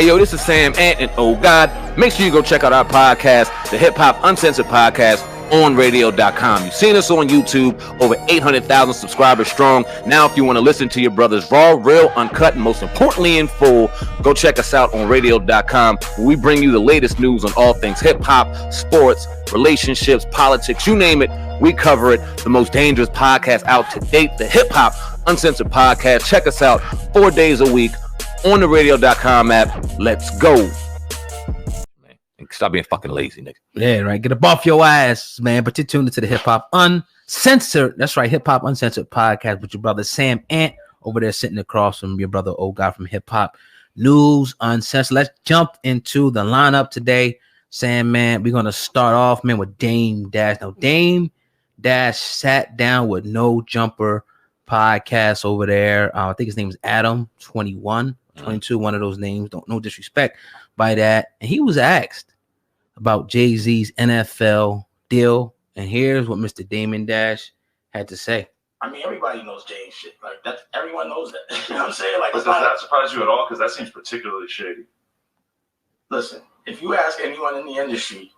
Hey, yo, this is Sam Ant, and oh God, make sure you go check out our podcast, the Hip Hop Uncensored Podcast, on radio.com. You've seen us on YouTube, over 800,000 subscribers strong. Now, if you want to listen to your brothers raw, real, uncut, and most importantly in full, go check us out on radio.com, where we bring you the latest news on all things hip hop, sports, relationships, politics, you name it, we cover it. The most dangerous podcast out to date, the Hip Hop Uncensored Podcast. Check us out 4 days a week on the radio.com app. Let's go. Man, stop being fucking lazy, nigga. Yeah, right. Get up off your ass, man. But you're tuned into the Hip Hop Uncensored. That's right, Hip Hop Uncensored Podcast with your brother Sam Ant over there sitting across from your brother old guy from Hip Hop News Uncensored. Let's jump into the lineup today. Sam, man, we're gonna start off, man, with Dame Dash. Now, Dame Dash sat down with No Jumper Podcast over there. I think his name is Adam 21. 22, one of those names. Don't, no disrespect by that. And he was asked about JayZ's NFL deal, and here's what Mr. Damon Dash had to say. I mean, everybody knows Jay shit. Like, that's, everyone knows that. You know what I'm saying? Like, does that surprise you at all? Because that seems particularly shady. Listen, if you ask anyone in the industry,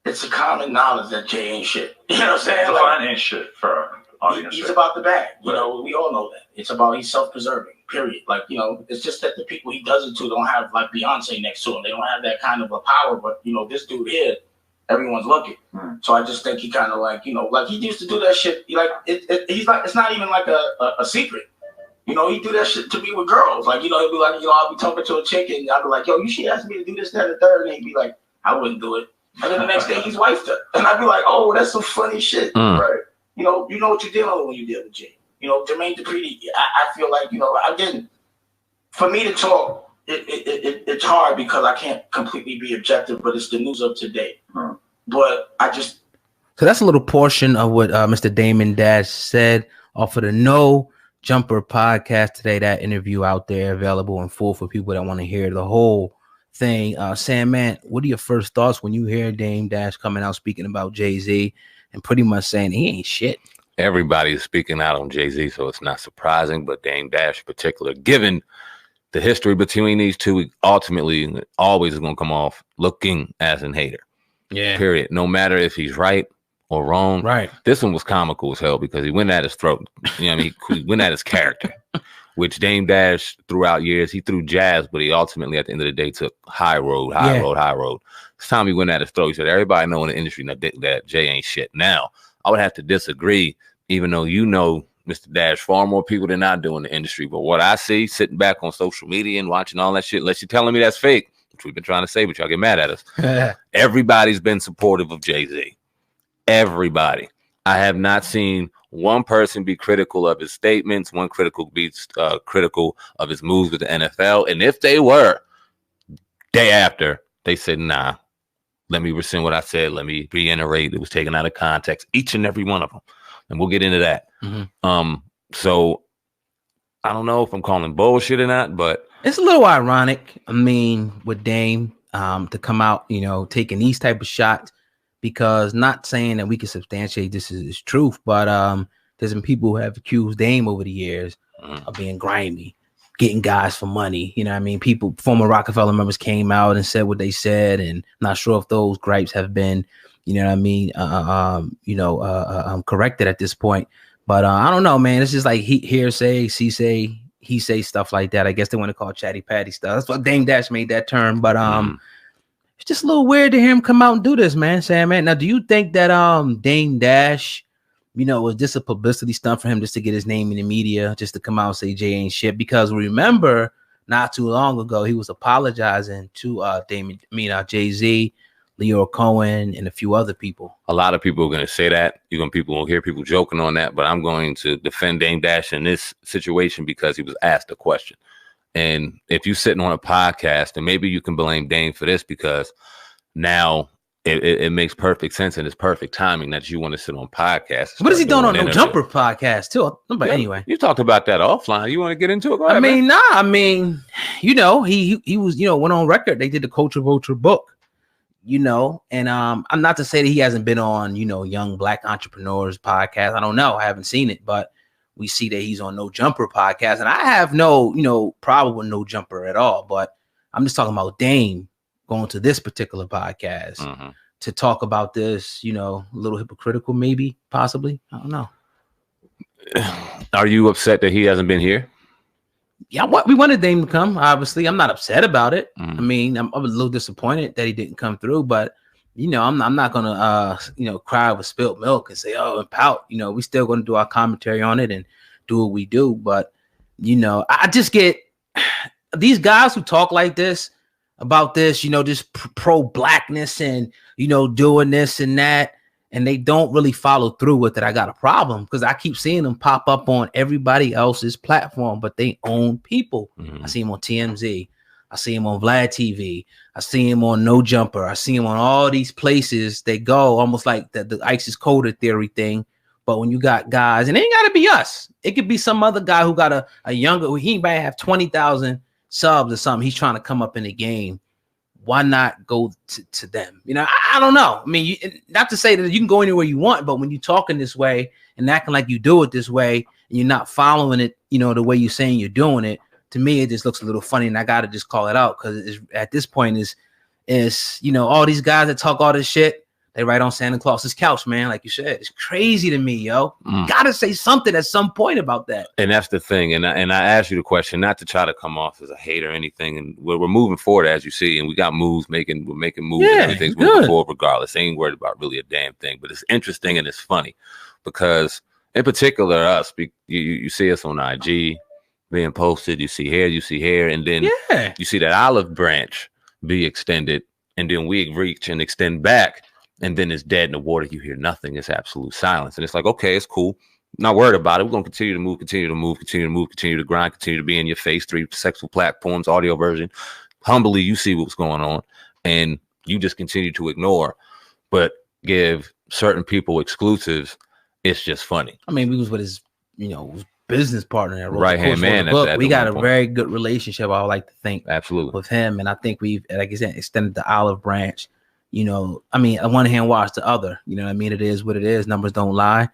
it's a common knowledge that Jay ain't shit. You know what I'm saying? Define ain't shit for our audience. He's about the bag. You know, we all know that. It's about, he's self-preserving, period. Like, you know, it's just that the people he does it to don't have, like, Beyonce next to him. They don't have that kind of a power. But, you know, this dude here, everyone's looking. So I just think he kind of like, you know, like he used to do that shit. Like, he's like, it's not even like a secret. You know, he do that shit to me with girls. Like, you know, he'll be like, you know, I'll be talking to a chick and I'll be like, yo, you should ask me to do this, that, and the third. And he'd be like, I wouldn't do it. And then the next day he's wifed her. And I'd be like, oh, that's some funny shit. Right. You know what you're dealing with when you deal with Jay. You know, Jermaine Dupri, I feel like, you know, again, for me to talk, it's hard because I can't completely be objective, but it's the news of today. But I just... So that's a little portion of what Mr. Damon Dash said off of the No Jumper Podcast today. That interview out there available in full for people that want to hear the whole thing. Sam, man, what are your first thoughts when you hear Dame Dash coming out speaking about JayZ and pretty much saying he ain't shit? Everybody's speaking out on JayZ, so it's not surprising. But Dame Dash in particular, given the history between these two, ultimately always is going to come off looking as a hater. Yeah. Period. No matter if he's right or wrong. Right. This one was comical as hell because he went at his throat. You know what I mean? He went at his character, which Dame Dash throughout years, he threw jazz, but he ultimately at the end of the day took high road. This time he went at his throat. He said, everybody know in the industry that Jay ain't shit. Now, I would have to disagree, even though you know Mr. Dash far more people than I do in the industry. But what I see sitting back on social media and watching all that shit, unless you're telling me that's fake, which we've been trying to say, but y'all get mad at us. Everybody's been supportive of JayZ. Everybody. I have not seen one person be critical of his statements, one critical of his moves with the NFL. And if they were, day after, they said, nah, let me rescind what I said. Let me reiterate. It was taken out of context, each and every one of them. And we'll get into that. So I don't know if I'm calling bullshit or not, but it's a little ironic. I mean, with Dame to come out, you know, taking these type of shots, because not saying that we can substantiate this is truth, but there's been people who have accused Dame over the years of being grimy, getting guys for money. You know what I mean? People, former Rockefeller members came out and said what they said, and I'm not sure if those gripes have been, you know what I mean, corrected at this point. But I don't know, man. It's just like hearsay, he say stuff like that. I guess they want to call chatty patty stuff. That's what Dame Dash made that term. But it's just a little weird to hear him come out and do this, man, Sam. Man, now, do you think that Dame Dash, you know, was this a publicity stunt for him just to get his name in the media, just to come out and say Jay ain't shit? Because remember, not too long ago, he was apologizing to JayZ, Leo Cohen, and a few other people. A lot of people are going to say that. People will hear people joking on that, but I'm going to defend Dame Dash in this situation because he was asked a question. And if you're sitting on a podcast, and maybe you can blame Dame for this because now it makes perfect sense and it's perfect timing that you want to sit on podcasts. What is he doing on No Jumper podcast too? But yeah, anyway, you talked about that offline. You want to get into it? Go ahead, I mean, you know, he was, you know, went on record. They did the Ultrabook, you know, and I'm not to say that he hasn't been on, you know, young black entrepreneurs podcast. I don't know. I haven't seen it, but we see that he's on No Jumper podcast, and I have no, you know, problem with No Jumper at all. But I'm just talking about Dane going to this particular podcast to talk about this, you know, a little hypocritical, maybe, possibly. I don't know. Are you upset that he hasn't been here? Yeah, we wanted Dame to come. Obviously, I'm not upset about it. I mean, I'm a little disappointed that he didn't come through, but you know, I'm not gonna you know, cry with spilt milk and say, oh, and pout. You know, we still gonna do our commentary on it and do what we do. But you know, I just get these guys who talk like this about this, you know, just pro blackness and you know, doing this and that. And they don't really follow through with it. I got a problem because I keep seeing them pop up on everybody else's platform, but they own people. I see them on TMZ. I see them on Vlad TV. I see them on No Jumper. I see them on all these places they go, almost like the ISIS Coder theory thing. But when you got guys, and it ain't got to be us. It could be some other guy who got a younger, he might have 20,000 subs or something. He's trying to come up in the game. Why not go to them? You know, I don't know. I mean, not to say that you can go anywhere you want, but when you're talking this way and acting like you do it this way and you're not following it, you know, the way you're saying you're doing it, to me, it just looks a little funny. And I got to just call it out because at this point is, you know, all these guys that talk all this shit, they write on Santa Claus's couch, man. Like you said, it's crazy to me, yo. Gotta say something at some point about that. And that's the thing. And I asked you the question, not to try to come off as a hater or anything. And we're moving forward, as you see, and we got moves we're making moves and everything's moving forward regardless. Ain't worried about really a damn thing. But it's interesting and it's funny because in particular, us, you see us on IG being posted, you see here, and then you see that olive branch be extended, and then we reach and extend back. And then it's dead in the water. You hear nothing. It's absolute silence. And it's like, okay, it's cool. Not worried about it. We're going to continue to move, continue to grind, continue to be in your face. 3 sexual platforms, audio version. Humbly, you see what's going on. And you just continue to ignore. But give certain people exclusives. It's just funny. I mean, we was with his, you know, business partner. Right-hand man. We got a very good relationship, I would like to think. Absolutely. With him. And I think we've, like I said, extended the olive branch. You know, I mean, on one hand wash the other. You know what I mean? It is what it is. Numbers don't lie.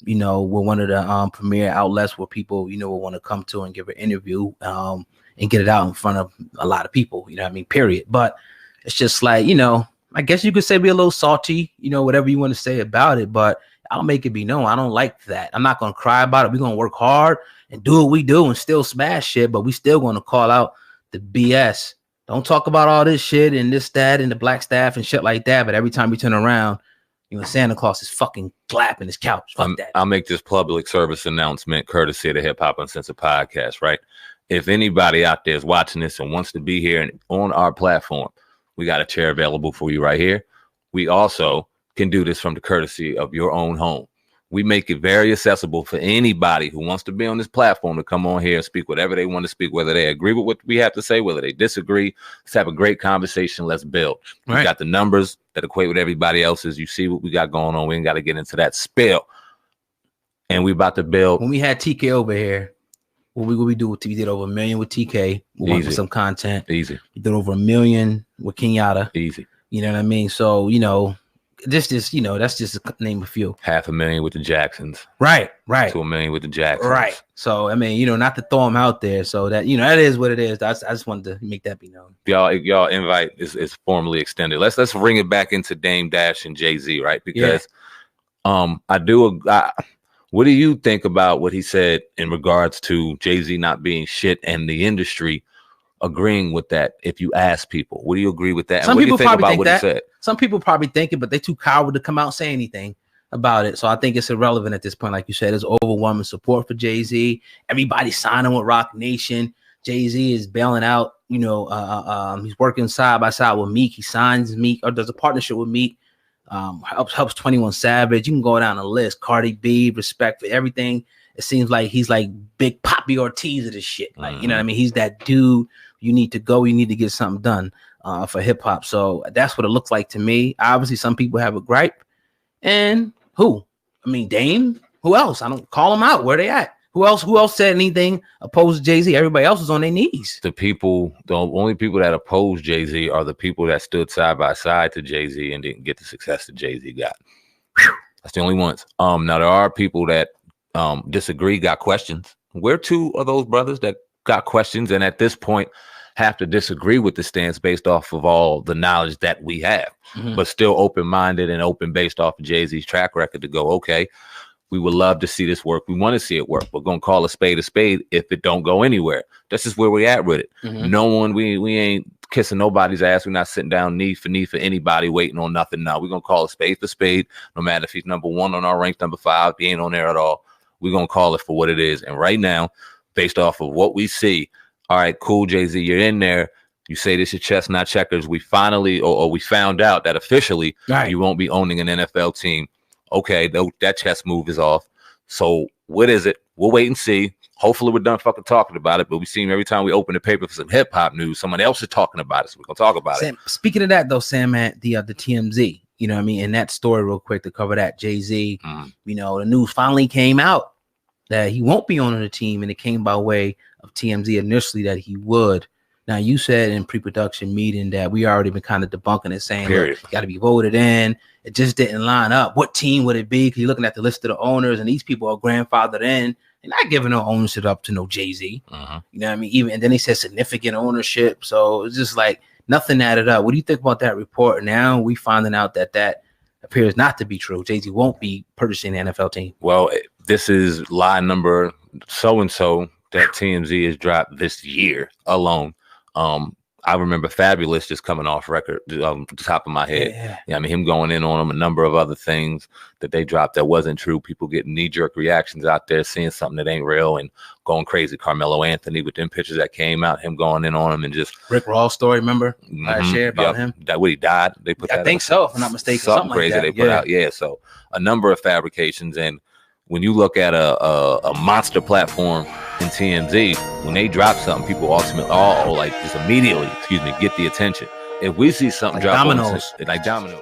You know, we're one of the premier outlets where people, you know, will want to come to and give an interview and get it out in front of a lot of people. You know what I mean? Period. But it's just like, you know, I guess you could say be a little salty, you know, whatever you want to say about it. But I'll make it be known. I don't like that. I'm not going to cry about it. We're going to work hard and do what we do and still smash shit. But we still going to call out the BS. Don't talk about all this shit and this, that, and the black staff and shit like that. But every time we turn around, you know, Santa Claus is fucking clapping his couch. Fuck that. I'll make this public service announcement courtesy of the Hip Hop Uncensored podcast, right? If anybody out there is watching this and wants to be here and on our platform, we got a chair available for you right here. We also can do this from the courtesy of your own home. We make it very accessible for anybody who wants to be on this platform to come on here and speak whatever they want to speak, whether they agree with what we have to say, whether they disagree. Let's have a great conversation. Let's build. We got the numbers that equate with everybody else's. You see what we got going on. We ain't got to get into that spill. And we about to build. When we had TK over here, what we do? We did over 1 million with TK. We went with some content. Easy. We did over 1 million with Kenyatta. Easy. You know what I mean? So, you know, this, you know, that's just a name a few. 500,000 with the Jacksons. Right. To 1 million with the Jacksons. Right. So, I mean, you know, not to throw them out there. So that, you know, that is what it is. I just wanted to make that be known. Y'all invite is formally extended. Let's bring it back into Dame Dash and JayZ, right? Because what do you think about what he said in regards to JayZ not being shit and the industry agreeing with that? If you ask people, what do you agree with that? Some people probably think that. He said? Some people probably think it, but they're too coward to come out and say anything about it. So I think it's irrelevant at this point. Like you said, there's overwhelming support for JayZ. Everybody's signing with Rock Nation. JayZ is bailing out. You know, he's working side by side with Meek. He signs Meek, or does a partnership with Meek. Helps 21 Savage. You can go down the list. Cardi B, respect for everything. It seems like he's like Big Poppy Ortiz of this shit. Like, you know what I mean? He's that dude. You need to go. You need to get something done for hip hop. So that's what it looks like to me. Obviously, some people have a gripe. And who? I mean, Dane. Who else? I don't call them out. Where they at? Who else said anything opposed to JayZ? Everybody else was on their knees. The only people that oppose JayZ are the people that stood side by side to JayZ and didn't get the success that JayZ got. That's the only ones. Now there are people that disagree, got questions. We're two of those brothers that got questions, and at this point, have to disagree with the stance based off of all the knowledge that we have, but still open-minded and open based off of JayZ's track record to go, okay, we would love to see this work. We want to see it work. We're going to call a spade if it don't go anywhere. That's just where we're at with it. No one, we ain't kissing nobody's ass. We're not sitting down knee for anybody waiting on nothing. Now we're going to call a spade for spade, no matter if he's number 1 on our rank, number 5, he ain't on there at all. We're going to call it for what it is. And right now, based off of what we see, all right, cool, JayZ, you're in there. You say this is chess, not checkers. We finally, or we found out that officially you won't be owning an NFL team. Okay, that chess move is off. So what is it? We'll wait and see. Hopefully we're done fucking talking about it, but we seem every time we open the paper for some hip hop news, someone else is talking about it. So we're gonna talk about it. Speaking of that though, SamAnt, the TMZ, you know what I mean? And that story real quick to cover that, JayZ, you know, the news finally came out that he won't be on the team, and it came by way of TMZ initially that he would. Now, you said in pre-production meeting that we already been kind of debunking it, saying look, got to be voted in. It just didn't line up. What team would it be? Because you're looking at the list of the owners, and these people are grandfathered in. They're not giving no ownership up to no JayZ. You know what I mean? And then he said significant ownership. So it's just like nothing added up. What do you think about that report? Now we finding out that appears not to be true. JayZ won't be purchasing the NFL team. Well, this is lie number so-and-so that TMZ has dropped this year alone. I remember Fabulous just coming off record, the top of my head. Yeah, I mean, him going in on him, a number of other things that they dropped that wasn't true. People getting knee-jerk reactions out there, seeing something that ain't real and going crazy. Carmelo Anthony with them pictures that came out, him going in on him and just Rick Ross story, remember? I shared about him. That when he died, they put that. I think so, if I'm not mistaken. Something crazy like they put out. Yeah, so a number of fabrications. And when you look at a monster platform in TMZ, when they drop something, people ultimately just immediately, get the attention. If we see something like drop dominoes. Like dominoes.